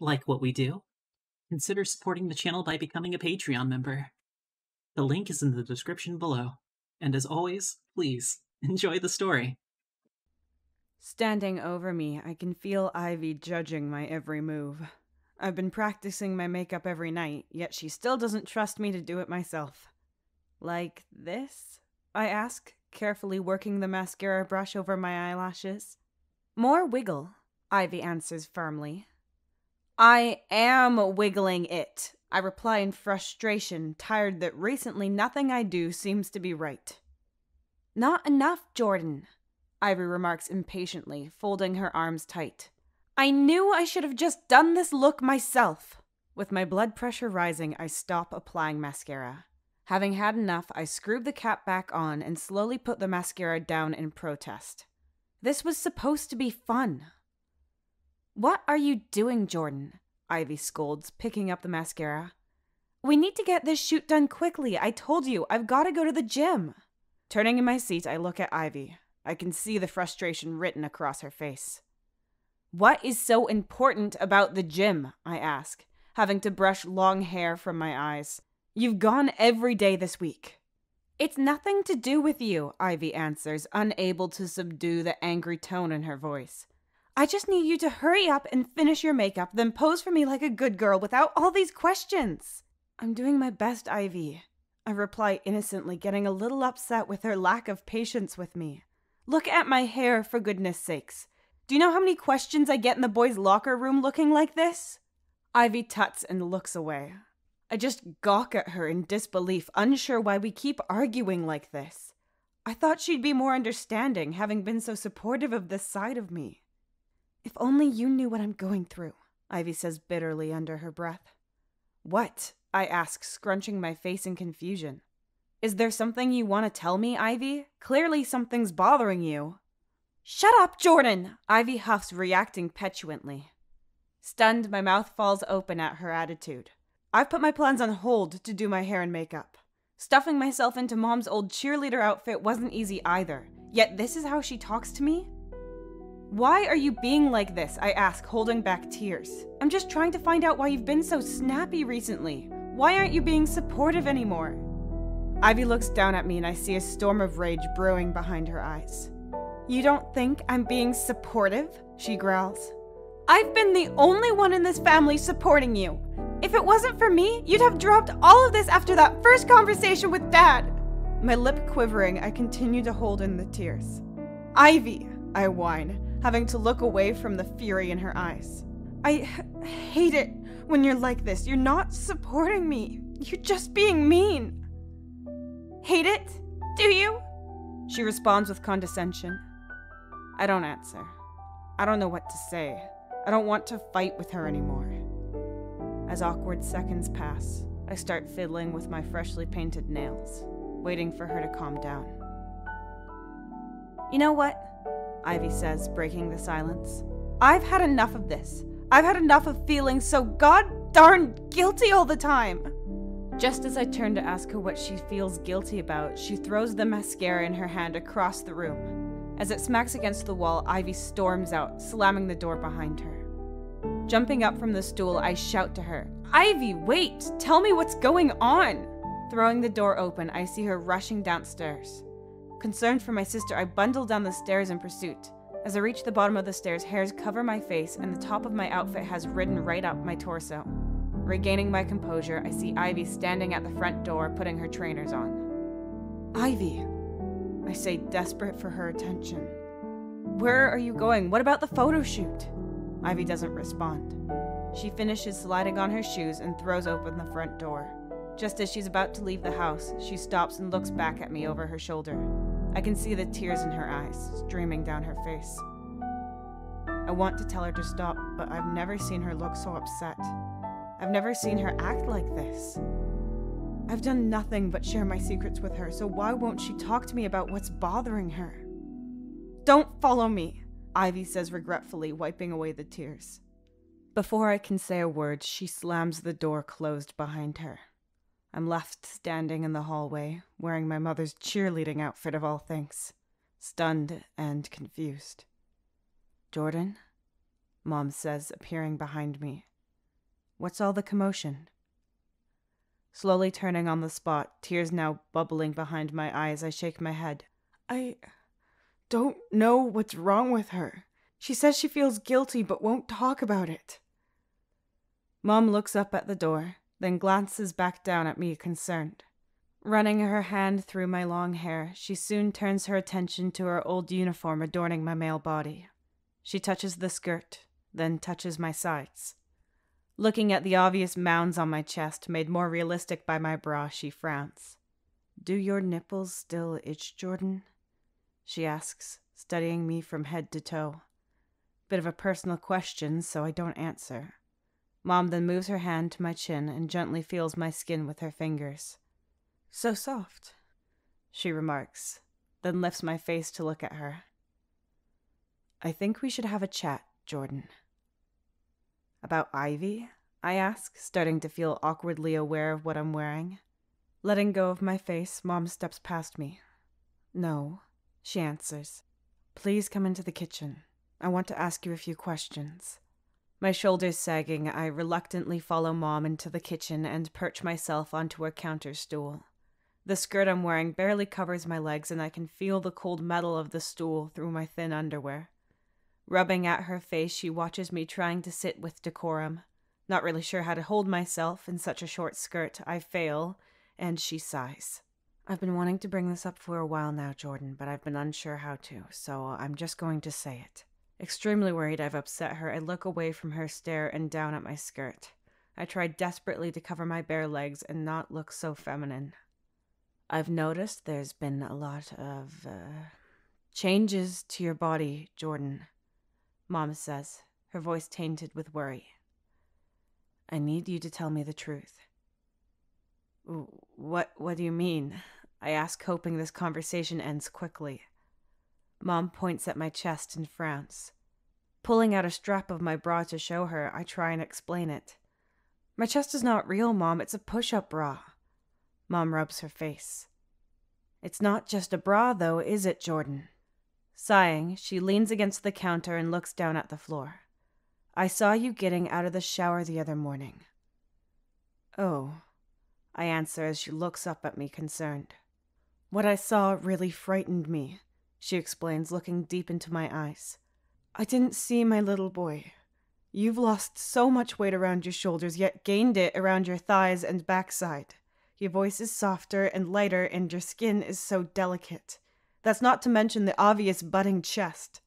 Like what we do? Consider supporting the channel by becoming a Patreon member. The link is in the description below. And as always, please, enjoy the story. Standing over me, I can feel Ivy judging my every move. I've been practicing my makeup every night, yet she still doesn't trust me to do it myself. Like this? I ask, carefully working the mascara brush over my eyelashes. More wiggle, Ivy answers firmly. I am wiggling it, I reply in frustration, tired that recently nothing I do seems to be right. Not enough, Jordan, Ivy remarks impatiently, folding her arms tight. I knew I should have just done this look myself. With my blood pressure rising, I stop applying mascara. Having had enough, I screwed the cap back on and slowly put the mascara down in protest. This was supposed to be fun. What are you doing, Jordan? Ivy scolds, picking up the mascara. We need to get this shoot done quickly. I told you, I've got to go to the gym. Turning in my seat, I look at Ivy. I can see the frustration written across her face. What is so important about the gym? I ask, having to brush long hair from my eyes. You've gone every day this week. It's nothing to do with you, Ivy answers, unable to subdue the angry tone in her voice. I just need you to hurry up and finish your makeup, then pose for me like a good girl without all these questions. I'm doing my best, Ivy, I reply innocently, getting a little upset with her lack of patience with me. Look at my hair, for goodness sakes. Do you know how many questions I get in the boys' locker room looking like this? Ivy tuts and looks away. I just gawk at her in disbelief, unsure why we keep arguing like this. I thought she'd be more understanding, having been so supportive of this side of me. If only you knew what I'm going through, Ivy says bitterly under her breath. What? I ask, scrunching my face in confusion. Is there something you want to tell me, Ivy? Clearly something's bothering you. Shut up, Jordan! Ivy huffs, reacting petulantly. Stunned, my mouth falls open at her attitude. I've put my plans on hold to do my hair and makeup. Stuffing myself into Mom's old cheerleader outfit wasn't easy either, yet this is how she talks to me? Why are you being like this? I ask, holding back tears. I'm just trying to find out why you've been so snappy recently. Why aren't you being supportive anymore? Ivy looks down at me and I see a storm of rage brewing behind her eyes. You don't think I'm being supportive? She growls. I've been the only one in this family supporting you. If it wasn't for me, you'd have dropped all of this after that first conversation with Dad. My lip quivering, I continue to hold in the tears. Ivy, I whine, having to look away from the fury in her eyes. I hate it when you're like this. You're not supporting me. You're just being mean. Hate it? Do you? She responds with condescension. I don't answer. I don't know what to say. I don't want to fight with her anymore. As awkward seconds pass, I start fiddling with my freshly painted nails, waiting for her to calm down. You know what? Ivy says, breaking the silence. I've had enough of this. I've had enough of feeling so god-darn guilty all the time. Just as I turn to ask her what she feels guilty about, she throws the mascara in her hand across the room. As it smacks against the wall, Ivy storms out, slamming the door behind her. Jumping up from the stool, I shout to her, Ivy, wait! Tell me what's going on! Throwing the door open, I see her rushing downstairs. Concerned for my sister, I bundle down the stairs in pursuit. As I reach the bottom of the stairs, hairs cover my face, and the top of my outfit has ridden right up my torso. Regaining my composure, I see Ivy standing at the front door, putting her trainers on. Ivy, I say, desperate for her attention. Where are you going? What about the photo shoot? Ivy doesn't respond. She finishes sliding on her shoes and throws open the front door. Just as she's about to leave the house, she stops and looks back at me over her shoulder. I can see the tears in her eyes, streaming down her face. I want to tell her to stop, but I've never seen her look so upset. I've never seen her act like this. I've done nothing but share my secrets with her, so why won't she talk to me about what's bothering her? Don't follow me, Ivy says regretfully, wiping away the tears. Before I can say a word, she slams the door closed behind her. I'm left standing in the hallway, wearing my mother's cheerleading outfit of all things, stunned and confused. "Jordan?" Mom says, appearing behind me. "What's all the commotion?" Slowly turning on the spot, tears now bubbling behind my eyes, I shake my head. "I don't know what's wrong with her. She says she feels guilty but won't talk about it." Mom looks up at the door, then glances back down at me, concerned. Running her hand through my long hair, she soon turns her attention to her old uniform adorning my male body. She touches the skirt, then touches my sides. Looking at the obvious mounds on my chest, made more realistic by my bra, she frowns. "Do your nipples still itch, Jordan?" she asks, studying me from head to toe. Bit of a personal question, so I don't answer. Mom then moves her hand to my chin and gently feels my skin with her fingers. "So soft," she remarks, then lifts my face to look at her. "I think we should have a chat, Jordan." "About Ivy?" I ask, starting to feel awkwardly aware of what I'm wearing. Letting go of my face, Mom steps past me. "No," she answers. "Please come into the kitchen. I want to ask you a few questions." My shoulders sagging, I reluctantly follow Mom into the kitchen and perch myself onto a counter stool. The skirt I'm wearing barely covers my legs, and I can feel the cold metal of the stool through my thin underwear. Rubbing at her face, she watches me trying to sit with decorum. Not really sure how to hold myself in such a short skirt, I fail, and she sighs. "I've been wanting to bring this up for a while now, Jordan, but I've been unsure how to, so I'm just going to say it." Extremely worried I've upset her, I look away from her stare and down at my skirt. I try desperately to cover my bare legs and not look so feminine. "I've noticed there's been a lot of, changes to your body, Jordan," Mom says, her voice tainted with worry. "I need you to tell me the truth." What do you mean?" I ask, hoping this conversation ends quickly. Mom points at my chest and frowns. Pulling out a strap of my bra to show her, I try and explain it. "My chest is not real, Mom. It's a push-up bra." Mom rubs her face. "It's not just a bra, though, is it, Jordan?" Sighing, she leans against the counter and looks down at the floor. "I saw you getting out of the shower the other morning." "Oh," I answer as she looks up at me, concerned. "What I saw really frightened me," she explains, looking deep into my eyes. "I didn't see my little boy. You've lost so much weight around your shoulders, yet gained it around your thighs and backside. Your voice is softer and lighter, and your skin is so delicate. That's not to mention the obvious budding chest."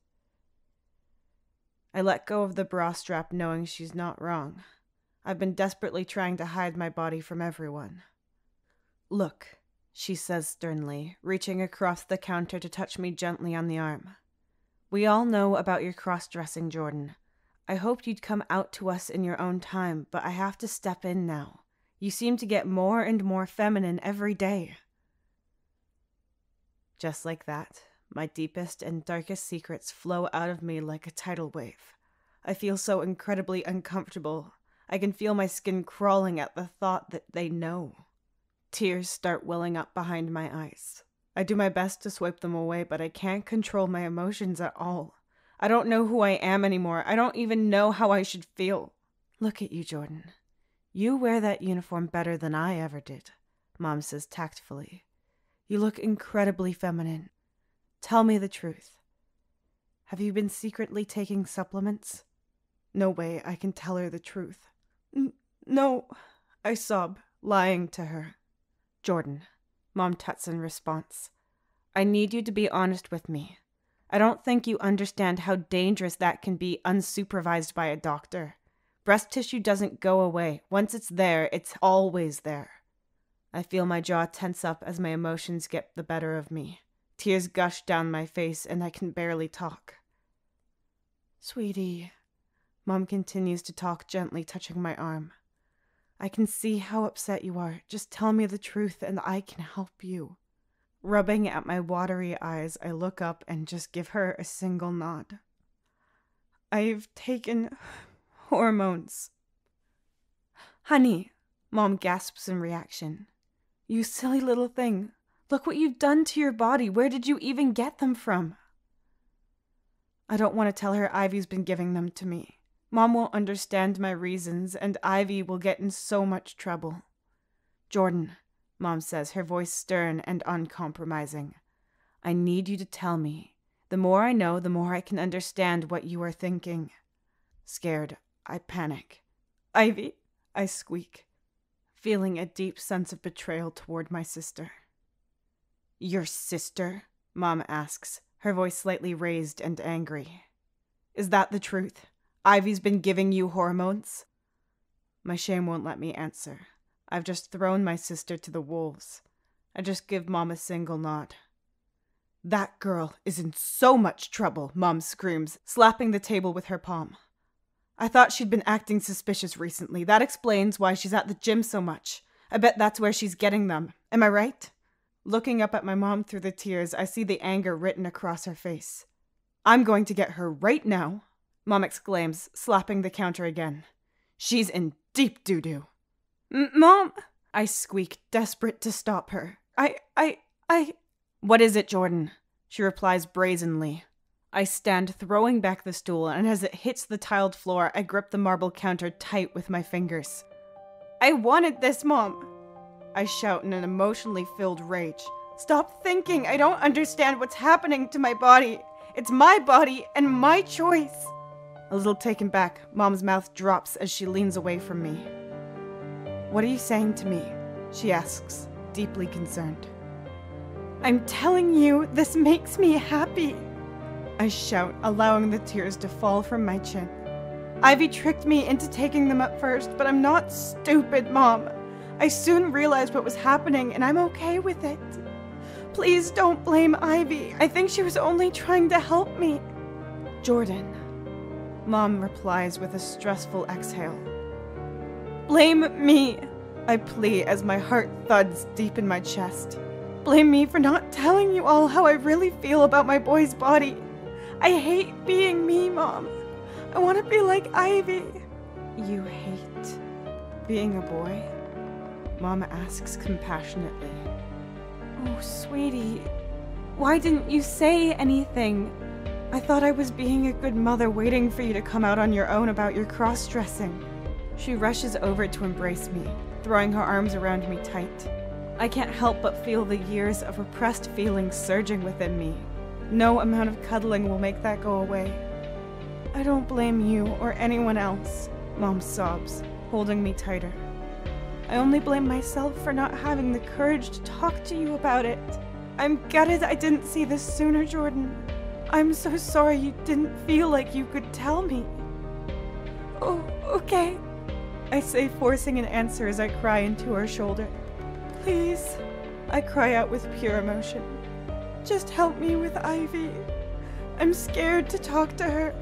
I let go of the bra strap, knowing she's not wrong. I've been desperately trying to hide my body from everyone. "Look," she says sternly, reaching across the counter to touch me gently on the arm. "We all know about your cross-dressing, Jordan. I hoped you'd come out to us in your own time, but I have to step in now. You seem to get more and more feminine every day." Just like that, my deepest and darkest secrets flow out of me like a tidal wave. I feel so incredibly uncomfortable. I can feel my skin crawling at the thought that they know. Tears start welling up behind my eyes. I do my best to swipe them away, but I can't control my emotions at all. I don't know who I am anymore. I don't even know how I should feel. "Look at you, Jordan. You wear that uniform better than I ever did," Mom says tactfully. "You look incredibly feminine. Tell me the truth. Have you been secretly taking supplements?" No way I can tell her the truth. No, I sob, lying to her. "Jordan," Mom tuts in response, "I need you to be honest with me. I don't think you understand how dangerous that can be unsupervised by a doctor. Breast tissue doesn't go away. Once it's there, it's always there." I feel my jaw tense up as my emotions get the better of me. Tears gush down my face, and I can barely talk. "Sweetie," Mom continues to talk, gently touching my arm. "I can see how upset you are. Just tell me the truth and I can help you." Rubbing at my watery eyes, I look up and just give her a single nod. "I've taken hormones." "Honey," Mom gasps in reaction. You silly little thing. Look what you've done to your body. Where did you even get them from? I don't want to tell her Ivy's been giving them to me. Mom won't understand my reasons, and Ivy will get in so much trouble. Jordan, Mom says, her voice stern and uncompromising. I need you to tell me. The more I know, the more I can understand what you are thinking. Scared, I panic. Ivy, I squeak, feeling a deep sense of betrayal toward my sister. Your sister? Mom asks, her voice slightly raised and angry. Is that the truth? Ivy's been giving you hormones? My shame won't let me answer. I've just thrown my sister to the wolves. I just give Mom a single nod. That girl is in so much trouble, Mom screams, slapping the table with her palm. I thought she'd been acting suspicious recently. That explains why she's at the gym so much. I bet that's where she's getting them. Am I right? Looking up at my mom through the tears, I see the anger written across her face. I'm going to get her right now, Mom exclaims, slapping the counter again. She's in deep doo-doo. Mom! I squeak, desperate to stop her. What is it, Jordan? She replies brazenly. I stand, throwing back the stool, and as it hits the tiled floor, I grip the marble counter tight with my fingers. I wanted this, Mom! I shout in an emotionally filled rage. Stop thinking! I don't understand what's happening to my body! It's my body and my choice! A little taken back, Mom's mouth drops as she leans away from me. What are you saying to me? She asks, deeply concerned. I'm telling you, this makes me happy! I shout, allowing the tears to fall from my chin. Ivy tricked me into taking them at first, but I'm not stupid, Mom. I soon realized what was happening, and I'm okay with it. Please don't blame Ivy. I think she was only trying to help me. Jordan, Mom replies with a stressful exhale. Blame me, I plea as my heart thuds deep in my chest. Blame me for not telling you all how I really feel about my boy's body. I hate being me, Mom. I want to be like Ivy. You hate being a boy? Mom asks compassionately. Oh, sweetie, why didn't you say anything? I thought I was being a good mother waiting for you to come out on your own about your cross-dressing. She rushes over to embrace me, throwing her arms around me tight. I can't help but feel the years of repressed feelings surging within me. No amount of cuddling will make that go away. I don't blame you or anyone else, Mom sobs, holding me tighter. I only blame myself for not having the courage to talk to you about it. I'm gutted I didn't see this sooner, Jordan. I'm so sorry you didn't feel like you could tell me. Oh, okay, I say, forcing an answer as I cry into her shoulder. Please, I cry out with pure emotion. Just help me with Ivy. I'm scared to talk to her.